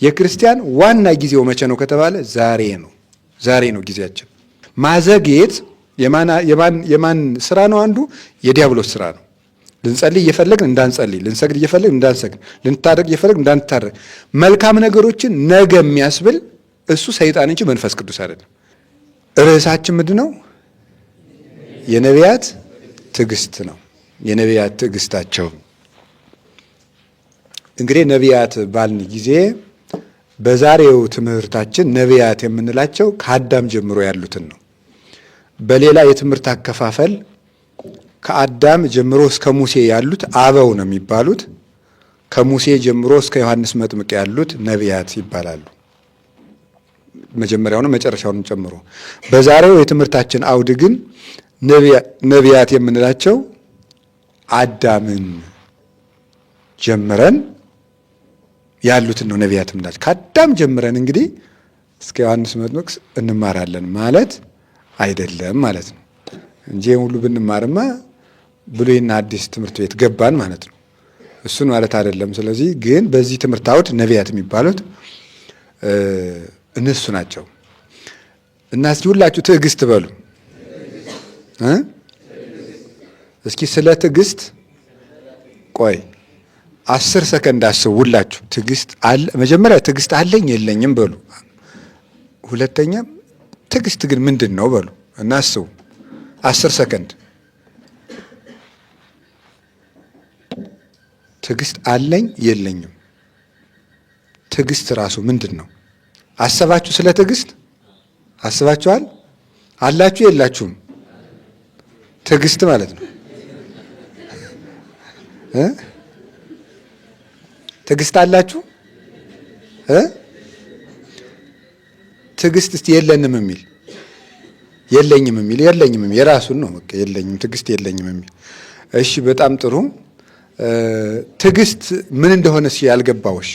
የክርስቲያን ዋና ጊዜው መቼ ነው ከተባለ ዛሬ ነው። ዛሬ ነው ጊዜያችን። ማዘግየት የማን ስራ ነው? አንዱ የዲያብሎስ ስራ ነው። ልንጸልይ እየፈለግን እንዳንጸልይ፣ ልንሰግድ እየፈለግን እንዳንሰግድ፣ ልንታረቅ እየፈለግን እንዳንታረቅ፣ መልካም ነገሮችን ነገ የሚያስብል እሱ ሰይጣን እንጂ መንፈስ ቅዱስ አይደለም። ርዕሳችን ምንድን ነው? የነቢያት ትዕግስት ነው። የነቢያት ትዕግስታቸው። እንግዲህ ነቢያት ባልን ጊዜ በዛሬው ትምህርታችን ነቢያት የምንላቸው ከአዳም ጀምሮ ያሉትን ነው። በሌላ የትምህርት አከፋፈል ከአዳም ጀምሮ እስከ ሙሴ ያሉት አበው ነው የሚባሉት። ከሙሴ ጀምሮ እስከ ዮሐንስ መጥምቅ ያሉት ነቢያት ይባላሉ። መጀመሪያውንም መጨረሻውንም ጨምሮ። በዛሬው የትምህርታችን አውድ ግን ነቢያት የምንላቸው አዳምን ጀምረን ያሉትን ነው ነቢያት የምንላቸው። ከአዳም ጀምረን እንግዲህ እስከ ዮሐንስ መጥምቅ እንማራለን ማለት አይደለም ማለት ነው እንጂ ሁሉ ብንማርማ ብሉይና አዲስ ትምህርት ቤት ገባን ማለት ነው። እሱን ማለት አይደለም። ስለዚህ ግን በዚህ ትምህርት አውድ ነቢያት የሚባሉት እነሱ ናቸው። እና እስኪ ሁላችሁ ትዕግስት በሉ። እስኪ ስለ ትዕግስት ቆይ 10 ሰከንድ አስቡ። ሁላችሁ ትዕግስት አለ። መጀመሪያ ትዕግስት አለኝ የለኝም በሉ። ሁለተኛ ትዕግስት ግን ምንድን ነው በሉ እና አስቡ። 10 ሰከንድ። ትዕግስት አለኝ የለኝም። ትዕግስት ራሱ ምንድን ነው? አሰባችሁ? ስለ ትዕግስት አስባችኋል? አላችሁ የላችሁም? ትዕግስት ማለት ነው። ትዕግስት አላችሁ? ትዕግስት እስቲ የለንም የሚል የለኝም የሚል የለኝም የሚል የራሱን ነው። በቃ የለኝም ትዕግስት የለኝም የሚል። እሺ በጣም ጥሩ። ትዕግስት ምን እንደሆነ እስኪ ያልገባውሽ፣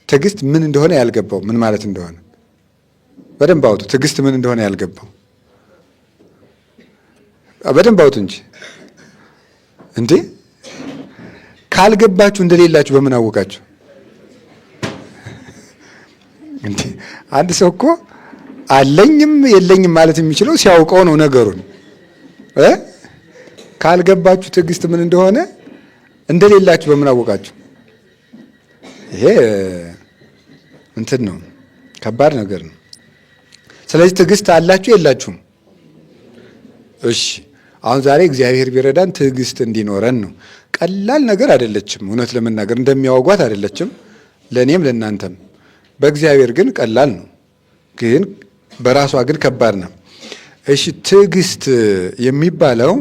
ትዕግስት ምን እንደሆነ ያልገባው ምን ማለት እንደሆነ በደንብ አውጡ። ትዕግስት ምን እንደሆነ ያልገባው በደንብ አውጡ እንጂ እንዴ ካልገባችሁ እንደሌላችሁ በምን አወቃችሁ እንዴ? አንድ ሰው እኮ አለኝም የለኝም ማለት የሚችለው ሲያውቀው ነው ነገሩን። ካልገባችሁ ትዕግስት ምን እንደሆነ እንደሌላችሁ በምን አወቃችሁ? ይሄ እንትን ነው፣ ከባድ ነገር ነው። ስለዚህ ትዕግስት አላችሁ የላችሁም? እሺ አሁን ዛሬ እግዚአብሔር ቢረዳን ትዕግስት እንዲኖረን ነው። ቀላል ነገር አይደለችም፣ እውነት ለመናገር እንደሚያወጓት አይደለችም፣ ለእኔም ለእናንተም። በእግዚአብሔር ግን ቀላል ነው፣ ግን በራሷ ግን ከባድ ነው። እሺ ትዕግስት የሚባለው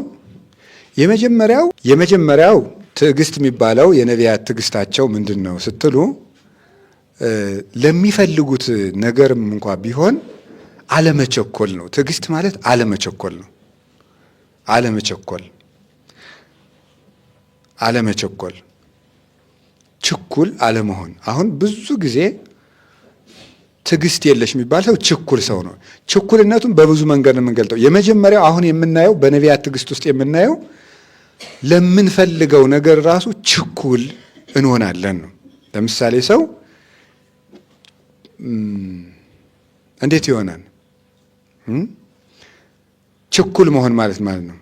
የመጀመሪያው ትዕግስት የሚባለው የነቢያት ትዕግስታቸው ምንድን ነው ስትሉ ለሚፈልጉት ነገርም እንኳ ቢሆን አለመቸኮል ነው። ትዕግስት ማለት አለመቸኮል ነው። አለመቸኮል፣ ችኩል አለመሆን። አሁን ብዙ ጊዜ ትዕግስት የለሽ የሚባል ሰው ችኩል ሰው ነው። ችኩልነቱን በብዙ መንገድ ነው የምንገልጠው። የመጀመሪያው አሁን የምናየው በነቢያት ትዕግስት ውስጥ የምናየው ለምንፈልገው ነገር ራሱ ችኩል እንሆናለን ነው። ለምሳሌ ሰው እንዴት ይሆናል? ችኩል መሆን ማለት ነው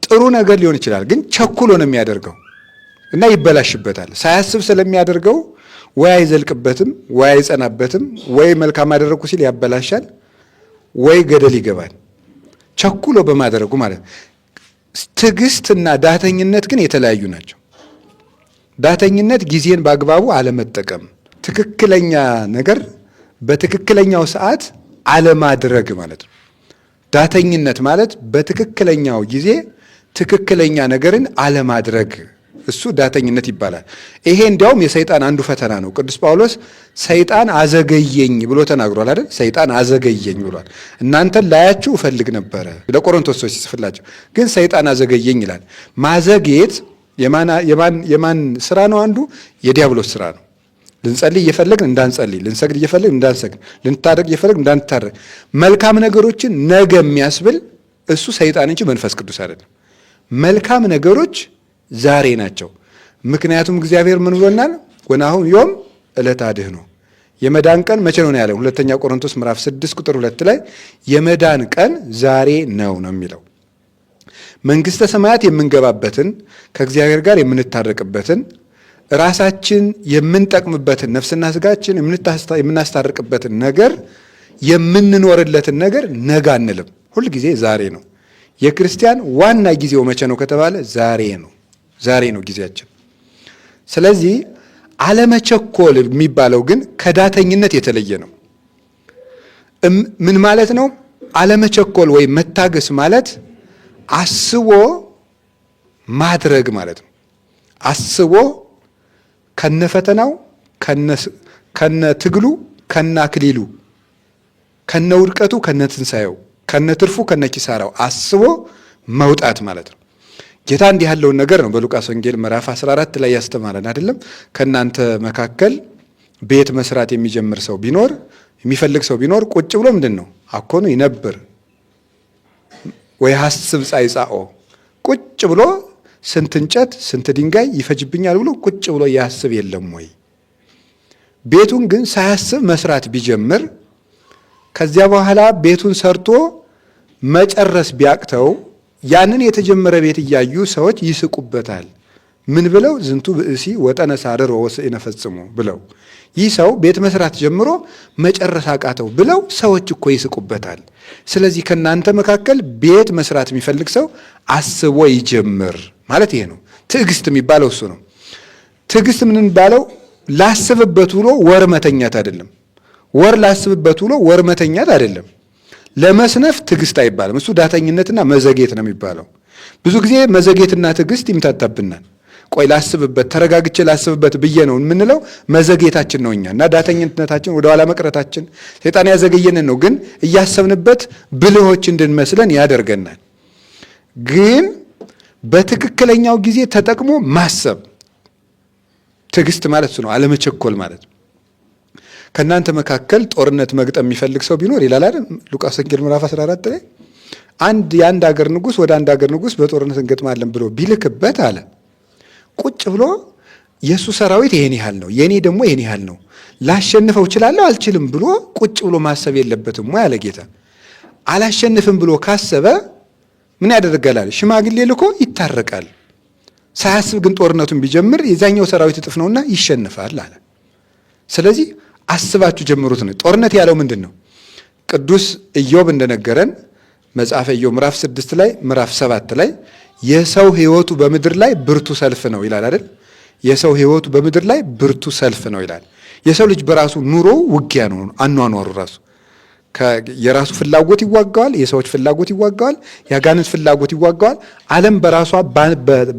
ጥሩ ነገር ሊሆን ይችላል፣ ግን ቸኩሎ ነው የሚያደርገው እና ይበላሽበታል። ሳያስብ ስለሚያደርገው ወይ አይዘልቅበትም፣ ወይ አይጸናበትም፣ ወይ መልካም አደረግኩ ሲል ያበላሻል፣ ወይ ገደል ይገባል። ቸኩሎ በማድረጉ ማለት። ትዕግስትና ዳተኝነት ግን የተለያዩ ናቸው። ዳተኝነት ጊዜን በአግባቡ አለመጠቀም፣ ትክክለኛ ነገር በትክክለኛው ሰዓት አለማድረግ ማለት ነው። ዳተኝነት ማለት በትክክለኛው ጊዜ ትክክለኛ ነገርን አለማድረግ፣ እሱ ዳተኝነት ይባላል። ይሄ እንዲያውም የሰይጣን አንዱ ፈተና ነው። ቅዱስ ጳውሎስ ሰይጣን አዘገየኝ ብሎ ተናግሯል አይደል? ሰይጣን አዘገየኝ ብሏል። እናንተን ላያችሁ እፈልግ ነበረ ለቆሮንቶስ ሰዎች ሲጽፍላቸው፣ ግን ሰይጣን አዘገየኝ ይላል። ማዘግየት የማን ስራ ነው? አንዱ የዲያብሎስ ስራ ነው። ልንጸልይ እየፈለግን እንዳንጸልይ፣ ልንሰግድ እየፈለግን እንዳንሰግድ፣ ልንታረቅ እየፈለግን እንዳንታረቅ፣ መልካም ነገሮችን ነገ የሚያስብል እሱ ሰይጣን እንጂ መንፈስ ቅዱስ አይደለም። መልካም ነገሮች ዛሬ ናቸው። ምክንያቱም እግዚአብሔር ምን ብሎናል? ወናሁን ዮም ዕለተ አድኅኖ፣ የመዳን ቀን መቼ ነው ያለው? ሁለተኛ ቆሮንቶስ ምዕራፍ 6 ቁጥር 2 ላይ የመዳን ቀን ዛሬ ነው የሚለው። መንግስተ ሰማያት የምንገባበትን ከእግዚአብሔር ጋር የምንታረቅበትን ራሳችን የምንጠቅምበትን ነፍስና ስጋችን የምናስታርቅበትን ነገር የምንኖርለትን ነገር ነገ አንልም። ሁል ጊዜ ዛሬ ነው። የክርስቲያን ዋና ጊዜው መቼ ነው ከተባለ ዛሬ ነው። ዛሬ ነው ጊዜያችን። ስለዚህ አለመቸኮል የሚባለው ግን ከዳተኝነት የተለየ ነው። ምን ማለት ነው? አለመቸኮል ወይም መታገስ ማለት አስቦ ማድረግ ማለት ነው። አስቦ ከነፈተናው ከነትግሉ ከነአክሊሉ ከነውድቀቱ ከነትንሳኤው ከነትርፉ ከነኪሳራው አስቦ መውጣት ማለት ነው። ጌታ እንዲህ ያለውን ነገር ነው በሉቃስ ወንጌል ምዕራፍ 14 ላይ ያስተማረን አይደለም? ከእናንተ መካከል ቤት መስራት የሚጀምር ሰው ቢኖር የሚፈልግ ሰው ቢኖር ቁጭ ብሎ ምንድን ነው አኮኑ ይነብር ወይ ሐስብ ጻይጻኦ ቁጭ ብሎ ስንት እንጨት ስንት ድንጋይ ይፈጅብኛል ብሎ ቁጭ ብሎ ያስብ የለም ወይ? ቤቱን ግን ሳያስብ መስራት ቢጀምር ከዚያ በኋላ ቤቱን ሰርቶ መጨረስ ቢያቅተው ያንን የተጀመረ ቤት እያዩ ሰዎች ይስቁበታል። ምን ብለው? ዝንቱ ብእሲ ወጠነ ሳርር ወወስኢነ ፈጽሞ ብለው፣ ይህ ሰው ቤት መስራት ጀምሮ መጨረስ አቃተው ብለው ሰዎች እኮ ይስቁበታል። ስለዚህ ከእናንተ መካከል ቤት መስራት የሚፈልግ ሰው አስቦ ይጀምር ማለት ይሄ ነው። ትዕግስት የሚባለው እሱ ነው። ትዕግስት ምን የሚባለው? ላስብበት ብሎ ወር መተኛት አይደለም። ወር ላስብበት ብሎ ወር መተኛት አይደለም። ለመስነፍ ትዕግስት አይባልም። እሱ ዳተኝነትና መዘጌት ነው የሚባለው። ብዙ ጊዜ መዘጌትና ትዕግስት ይምታታብናል። ቆይ ላስብበት፣ ተረጋግቼ ላስብበት ብዬ ነው የምንለው መዘጌታችን ነው እኛ እና ዳተኝነታችን ወደ ኋላ መቅረታችን ሰይጣን ያዘገየንን ነው። ግን እያሰብንበት ብልሆች እንድንመስለን ያደርገናል። ግን በትክክለኛው ጊዜ ተጠቅሞ ማሰብ ትዕግስት ማለት እሱ ነው። አለመቸኮል ማለት ነው። ከእናንተ መካከል ጦርነት መግጠም የሚፈልግ ሰው ቢኖር ይላል አይደል? ሉቃስ ወንጌል ምዕራፍ 14 ላይ የአንድ ሀገር ንጉሥ ወደ አንድ ሀገር ንጉሥ በጦርነት እንገጥማለን ብሎ ቢልክበት አለ ቁጭ ብሎ የእሱ ሰራዊት ይሄን ያህል ነው፣ የእኔ ደግሞ ይሄን ያህል ነው፣ ላሸንፈው እችላለሁ አልችልም ብሎ ቁጭ ብሎ ማሰብ የለበትም ወይ አለ ጌታ። አላሸንፍም ብሎ ካሰበ ምን ያደርጋል? ሽማግሌ ልኮ ይታረቃል። ሳያስብ ግን ጦርነቱን ቢጀምር የዛኛው ሰራዊት እጥፍ ነውና ይሸንፋል አለ። ስለዚህ አስባችሁ ጀምሩት ነው። ጦርነት ያለው ምንድን ነው? ቅዱስ ኢዮብ እንደነገረን መጽሐፈ ኢዮብ ምዕራፍ 6 ላይ ምዕራፍ 7 ላይ የሰው ሕይወቱ በምድር ላይ ብርቱ ሰልፍ ነው ይላል አይደል? የሰው ሕይወቱ በምድር ላይ ብርቱ ሰልፍ ነው ይላል። የሰው ልጅ በራሱ ኑሮ ውጊያ ነው። አኗኗሩ ራሱ የራሱ ፍላጎት ይዋጋዋል፣ የሰዎች ፍላጎት ይዋጋዋል፣ የአጋንንት ፍላጎት ይዋጋዋል። ዓለም በራሷ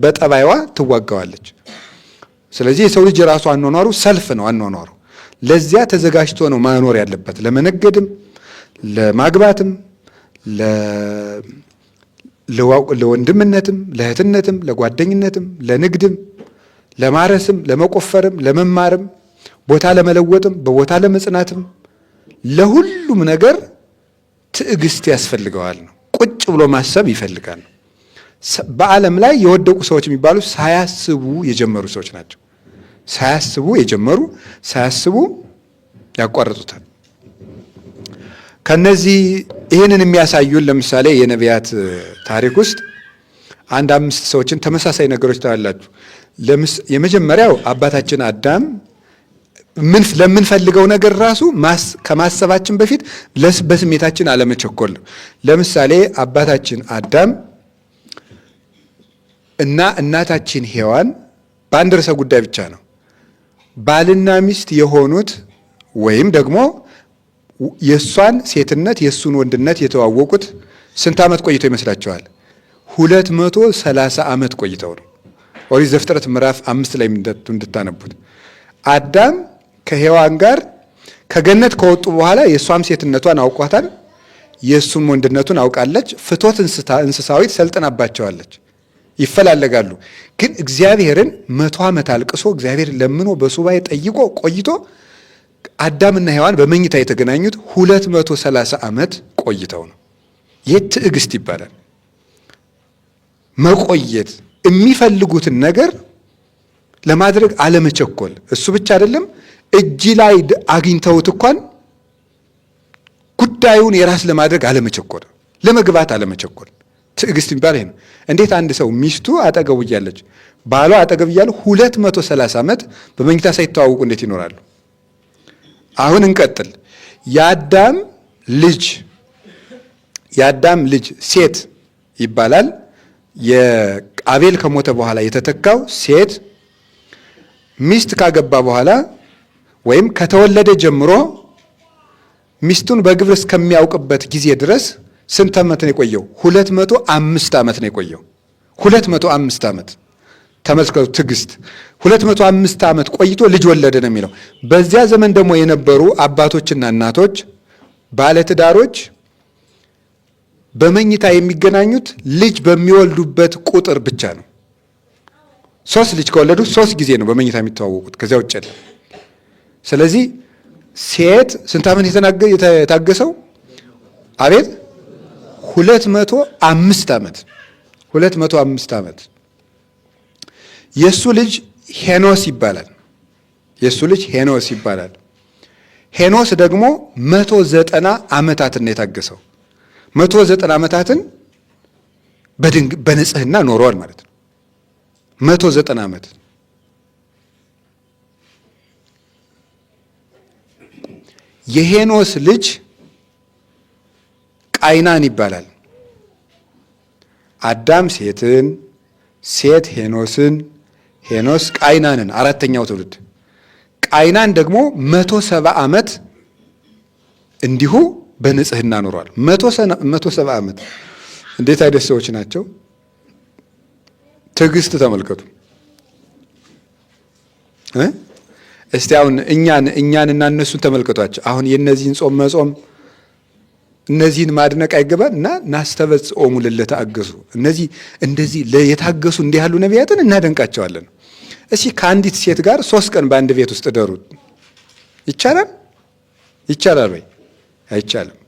በጠባይዋ ትዋጋዋለች። ስለዚህ የሰው ልጅ የራሱ አኗኗሩ ሰልፍ ነው አኗኗሩ። ለዚያ ተዘጋጅቶ ነው ማኖር ያለበት። ለመነገድም፣ ለማግባትም፣ ለወንድምነትም፣ ለእህትነትም፣ ለጓደኝነትም፣ ለንግድም፣ ለማረስም፣ ለመቆፈርም፣ ለመማርም፣ ቦታ ለመለወጥም፣ በቦታ ለመጽናትም፣ ለሁሉም ነገር ትዕግስት ያስፈልገዋል ነው። ቁጭ ብሎ ማሰብ ይፈልጋል። በዓለም ላይ የወደቁ ሰዎች የሚባሉ ሳያስቡ የጀመሩ ሰዎች ናቸው። ሳያስቡ የጀመሩ ሳያስቡ ያቋርጡታል። ከነዚህ ይህንን የሚያሳዩን ለምሳሌ የነቢያት ታሪክ ውስጥ 5 ሰዎችን ተመሳሳይ ነገሮች ታያላችሁ። የመጀመሪያው አባታችን አዳም ለምንፈልገው ነገር ራሱ ከማሰባችን በፊት በስሜታችን አለመቸኮል ነው። ለምሳሌ አባታችን አዳም እና እናታችን ሔዋን በአንድ ርዕሰ ጉዳይ ብቻ ነው ባልና ሚስት የሆኑት ወይም ደግሞ የእሷን ሴትነት የእሱን ወንድነት የተዋወቁት ስንት ዓመት ቆይተው ይመስላችኋል? 230 ዓመት ቆይተው ነው። ኦሪት ዘፍጥረት ምዕራፍ 5 ላይ እንድታነቡት አዳም ከሔዋን ጋር ከገነት ከወጡ በኋላ የእሷም ሴትነቷን አውቋታል፣ የእሱም ወንድነቱን አውቃለች። ፍቶት እንስሳዊት ሰልጥናባቸዋለች። ይፈላለጋሉ። ግን እግዚአብሔርን 100 ዓመት አልቅሶ እግዚአብሔር ለምኖ በሱባኤ ጠይቆ ቆይቶ አዳምና ሔዋን በመኝታ የተገናኙት 230 ዓመት ቆይተው ነው። ይህ ትዕግስት ይባላል። መቆየት፣ የሚፈልጉትን ነገር ለማድረግ አለመቸኮል። እሱ ብቻ አይደለም፣ እጅ ላይ አግኝተውት እንኳን ጉዳዩን የራስ ለማድረግ አለመቸኮል፣ ለመግባት አለመቸኮል። ትዕግስት የሚባል ይሄ ነው። እንዴት አንድ ሰው ሚስቱ አጠገቡ እያለች ባሏ አጠገብ እያለ 230 ዓመት በመኝታ ሳይተዋወቁ እንዴት ይኖራሉ? አሁን እንቀጥል። የአዳም ልጅ ሴት ይባላል። የአቤል ከሞተ በኋላ የተተካው ሴት ሚስት ካገባ በኋላ ወይም ከተወለደ ጀምሮ ሚስቱን በግብር እስከሚያውቅበት ጊዜ ድረስ ስንት ዓመት ነው የቆየው? 205 ዓመት ነው የቆየው። 205 ዓመት ተመልከቱ። ትዕግስት 205 ዓመት ቆይቶ ልጅ ወለደ ነው የሚለው። በዚያ ዘመን ደግሞ የነበሩ አባቶችና እናቶች ባለትዳሮች በመኝታ የሚገናኙት ልጅ በሚወልዱበት ቁጥር ብቻ ነው። 3 ልጅ ከወለዱ 3 ጊዜ ነው በመኝታ የሚተዋወቁት፣ ከዚያ ውጭ አይደለም። ስለዚህ ሴት ስንት ዓመት የታገሰው? አቤት 205 ዓመት 205 ዓመት። የሱ ልጅ ሄኖስ ይባላል። ሄኖስ ደግሞ 190 ዓመታትን ነው የታገሰው። 190 ዓመታትን በንጽህና ኖረዋል ማለት ነው። 190 ዓመት። የሄኖስ ልጅ ቃይናን ይባላል። አዳም ሴትን፣ ሴት ሄኖስን፣ ሄኖስ ቃይናንን፣ አራተኛው ትውልድ። ቃይናን ደግሞ 170 ዓመት እንዲሁ በንጽህና ኖሯል። 170 ዓመት። እንዴት አይነት ሰዎች ናቸው! ትዕግስት ተመልከቱ። እስቲ አሁን እኛንና እነሱን ተመልከቷቸው። አሁን የነዚህን ጾም መጾም እነዚህን ማድነቅ አይገባል? እና ናስተበጽኦሙ ለለተአገሱ፣ እነዚህ እንደዚህ የታገሱ እንዲህ ያሉ ነቢያትን እናደንቃቸዋለን። እስኪ ከአንዲት ሴት ጋር 3 ቀን በአንድ ቤት ውስጥ እደሩ። ይቻላል? ይቻላል ወይ? አይቻልም።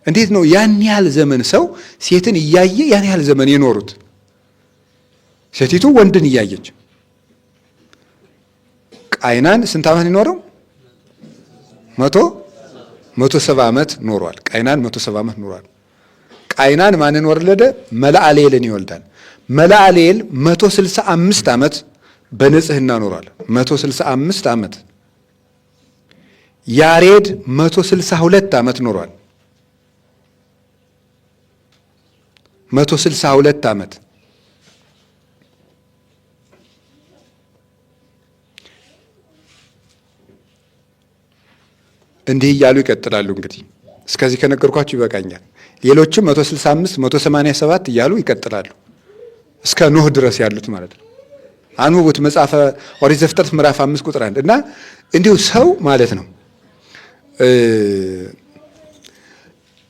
እንዴት ነው ያን ያህል ዘመን ሰው ሴትን እያየ ያን ያህል ዘመን የኖሩት? ሴቲቱ ወንድን እያየች። ቃይናን ስንት ዓመት የኖረው? 170 ዓመት ኖሯል። ቃይናን 170 ዓመት ኖሯል። ቃይናን ማንን ወለደ? መላአሌልን ይወልዳል። መላአሌል 165 ዓመት በንጽህና ኖሯል። 165 ዓመት። ያሬድ 162 ዓመት ኖሯል። 162 ዓመት። እንዲህ እያሉ ይቀጥላሉ። እንግዲህ እስከዚህ ከነገርኳችሁ ይበቃኛል። ሌሎችም 165 187 እያሉ ይቀጥላሉ እስከ ኖህ ድረስ ያሉት ማለት ነው። አንብቡት መጽሐፈ ኦሪት ዘፍጥረት ምዕራፍ 5 ቁጥር 1 እና እንዲሁ ሰው ማለት ነው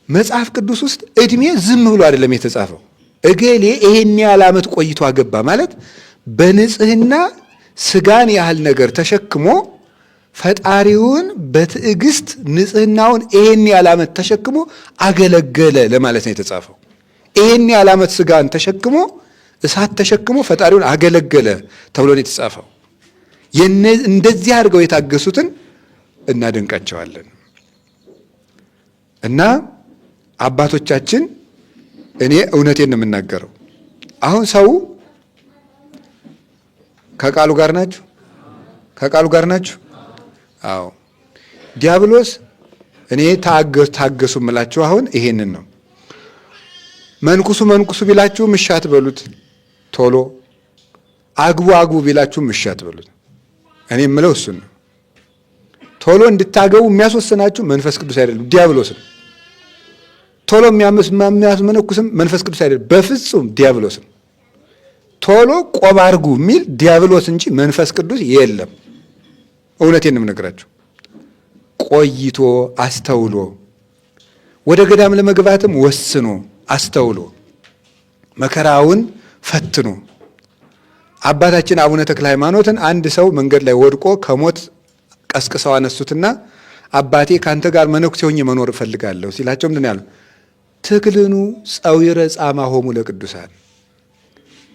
መጽሐፍ ቅዱስ ውስጥ እድሜ ዝም ብሎ አይደለም የተጻፈው። እገሌ ይሄን ያህል ዓመት ቆይቶ አገባ ማለት በንጽህና ስጋን ያህል ነገር ተሸክሞ ፈጣሪውን በትዕግስት ንጽህናውን ይሄን ያህል ዓመት ተሸክሞ አገለገለ ለማለት ነው የተጻፈው። ይሄን ያህል ዓመት ስጋን ተሸክሞ እሳት ተሸክሞ ፈጣሪውን አገለገለ ተብሎ ነው የተጻፈው። እንደዚህ አድርገው የታገሱትን እናደንቃቸዋለን። እና አባቶቻችን እኔ እውነቴን ነው የምናገረው። አሁን ሰው ከቃሉ ጋር ናችሁ? ከቃሉ ጋር ናችሁ? አዎ። ዲያብሎስ እኔ ታገሱ የምላችሁ አሁን ይሄንን ነው። መንኩሱ ቢላችሁም እሺ አትበሉት ቶሎ። አግቡ ቢላችሁም እሺ አትበሉት። እኔ የምለው እሱን ነው። ቶሎ እንድታገቡ የሚያስወስናችሁ መንፈስ ቅዱስ አይደለም፣ ዲያብሎስ ነው። ቶሎ የሚያስመነኩስም መንፈስ ቅዱስ አይደለም፣ በፍጹም ዲያብሎስ ነው። ቶሎ ቆብ አድርጉ የሚል ዲያብሎስ እንጂ መንፈስ ቅዱስ የለም። እውነቴን ነው የምነግራችሁ። ቆይቶ አስተውሎ ወደ ገዳም ለመግባትም ወስኖ አስተውሎ መከራውን ፈትኖ አባታችን አቡነ ተክለ ሃይማኖትን አንድ ሰው መንገድ ላይ ወድቆ ከሞት ቀስቅሰው አነሱትና አባቴ ካንተ ጋር መነኩሴ ሆኜ መኖር እፈልጋለሁ ሲላቸው ምንድን ያሉ? ትክልኑ ጸዊረ ጻማ ሆሙ ለቅዱሳን፣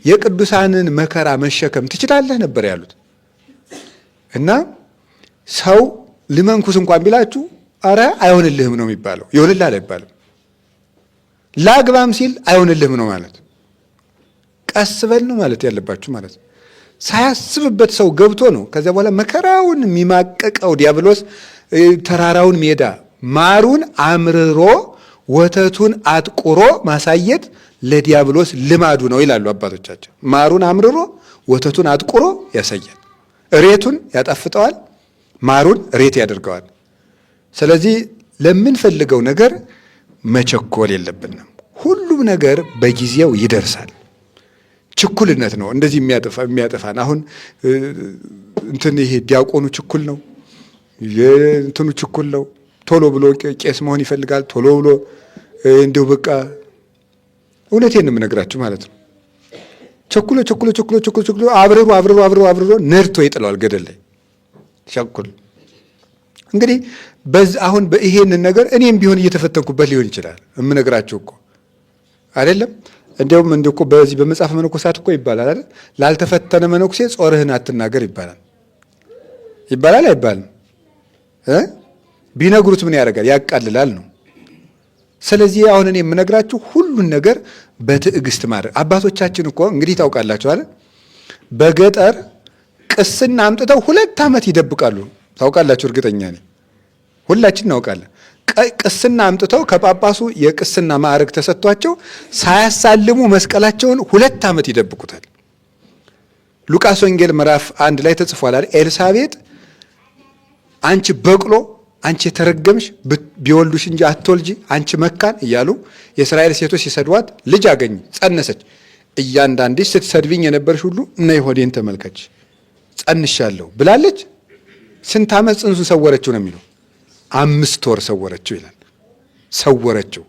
የቅዱሳንን መከራ መሸከም ትችላለህ ነበር ያሉት። እና ሰው ልመንኩስ እንኳን ቢላችሁ አረ አይሆንልህም ነው የሚባለው። ይሆንልሃል አይባልም። ላግባም ሲል አይሆንልህም ነው ማለት። ቀስ በል ነው ማለት ያለባችሁ ማለት ነው። ሳያስብበት ሰው ገብቶ ነው ከዚያ በኋላ መከራውን የሚማቀቀው ዲያብሎስ ተራራውን ሜዳ ማሩን አምርሮ ወተቱን አጥቁሮ ማሳየት ለዲያብሎስ ልማዱ ነው ይላሉ አባቶቻችን። ማሩን አምርሮ ወተቱን አጥቁሮ ያሳያል። እሬቱን ያጣፍጠዋል፣ ማሩን እሬት ያደርገዋል። ስለዚህ ለምንፈልገው ነገር መቸኮል የለብንም። ሁሉም ነገር በጊዜው ይደርሳል። ችኩልነት ነው እንደዚህ የሚያጠፋን። አሁን እንትን ይሄ ዲያቆኑ ችኩል ነው፣ እንትኑ ችኩል ነው። ቶሎ ብሎ ቄስ መሆን ይፈልጋል። ቶሎ ብሎ እንዲሁ በቃ እውነቴን ነው የምነግራችሁ ማለት ነው። ቸኩሎ አብርሮ ነድቶ ይጥለዋል ገደል ላይ ቸኩል። እንግዲህ አሁን ይሄንን ነገር እኔም ቢሆን እየተፈተንኩበት ሊሆን ይችላል የምነግራችሁ እኮ አይደለም። እንዲያውም እኮ በዚህ በመጽሐፈ መነኮሳት እኮ ይባላል አይደል? ላልተፈተነ መነኩሴ ጾርህን አትናገር ይባላል። ይባላል አይባልም? ቢነግሩት ምን ያደርጋል? ያቃልላል ነው። ስለዚህ አሁን እኔ የምነግራችሁ ሁሉን ነገር በትዕግስት ማድረግ። አባቶቻችን እኮ እንግዲህ ታውቃላችሁ አይደል? በገጠር ቅስና አምጥተው 2 ዓመት ይደብቃሉ። ታውቃላችሁ? እርግጠኛ ነኝ ሁላችን እናውቃለን። ቅስና አምጥተው ከጳጳሱ የቅስና ማዕረግ ተሰጥቷቸው ሳያሳልሙ መስቀላቸውን 2 ዓመት ይደብቁታል። ሉቃስ ወንጌል ምዕራፍ 1 ላይ ተጽፏል አይደል? ኤልሳቤጥ አንቺ በቅሎ፣ አንቺ የተረገምሽ ቢወልዱሽ እንጂ አትወልጂ፣ አንቺ መካን እያሉ የእስራኤል ሴቶች ሲሰድዋት ልጅ አገኝ ጸነሰች። እያንዳንድሽ ስትሰድብኝ የነበርሽ ሁሉ እነሆ ሆዴን ተመልከች ጸንሻለሁ ብላለች። ስንት ዓመት ጽንሱን ሰወረችው ነው የሚለው? 5 ወር ሰወረችው ይላል። ሰወረችው።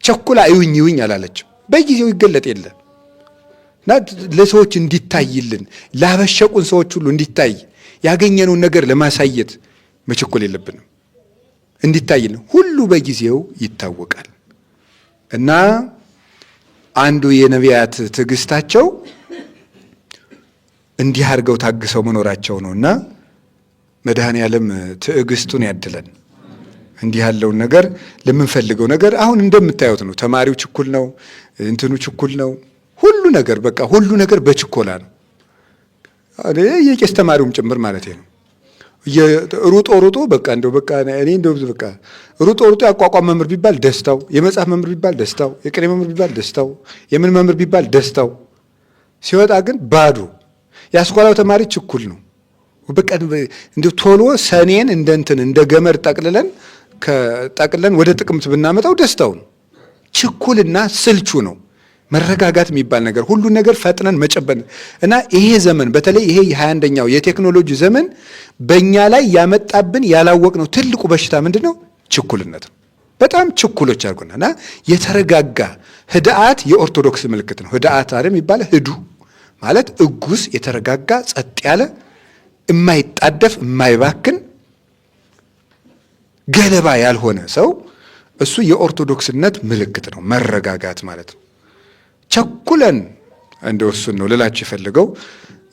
ቸኩላ ይውኝ አላለችው። በጊዜው ይገለጥ የለ እና ለሰዎች እንዲታይልን ላበሸቁን ሰዎች ሁሉ እንዲታይ ያገኘነውን ነገር ለማሳየት መቸኮል የለብንም። እንዲታይልን ሁሉ በጊዜው ይታወቃል። እና አንዱ የነቢያት ትዕግስታቸው እንዲህ አድርገው ታግሰው መኖራቸው ነውና መድኃኔ ዓለም ትዕግስቱን ያድለን። እንዲህ ያለውን ነገር ለምንፈልገው ነገር አሁን እንደምታዩት ነው። ተማሪው ችኩል ነው፣ እንትኑ ችኩል ነው። ሁሉ ነገር በቃ ሁሉ ነገር በችኮላ ነው። የቄስ ተማሪውም ጭምር ማለት ነው። ሩጦ በቃ እንደው በቃ እኔ እንደው በቃ ሩጦ ያቋቋም መምህር ቢባል ደስታው፣ የመጽሐፍ መምህር ቢባል ደስታው፣ የቅኔ መምህር ቢባል ደስታው፣ የምን መምህር ቢባል ደስታው። ሲወጣ ግን ባዶ። ያስኳላው ተማሪ ችኩል ነው። በቃ እንደው ቶሎ ሰኔን እንደ ገመድ ጠቅልለን ወደ ጥቅምት ብናመጣው ደስታው ነው። ችኩልና ስልቹ ነው። መረጋጋት የሚባል ነገር ሁሉን ነገር ፈጥነን መጨበን እና ይሄ ዘመን በተለይ ይሄ የ21ኛው የቴክኖሎጂ ዘመን በእኛ ላይ ያመጣብን ያላወቅነው ትልቁ በሽታ ምንድን ነው? ችኩልነት ነው። በጣም ችኩሎች አድርጎና እና የተረጋጋ ህድአት የኦርቶዶክስ ምልክት ነው። ህድአት አይደል የሚባለው? ህዱ ማለት እጉስ፣ የተረጋጋ ጸጥ ያለ የማይጣደፍ የማይባክን ገለባ ያልሆነ ሰው እሱ የኦርቶዶክስነት ምልክት ነው። መረጋጋት ማለት ነው። ቸኩለን እንደው እሱን ነው ልላችሁ የፈለገው።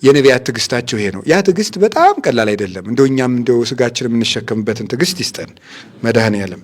የነቢያት ትዕግስታቸው ይሄ ነው። ያ ትዕግስት በጣም ቀላል አይደለም። እንደው እኛም እንደው ስጋችን የምንሸከምበትን ትዕግስት ይስጠን መድኃኔዓለም።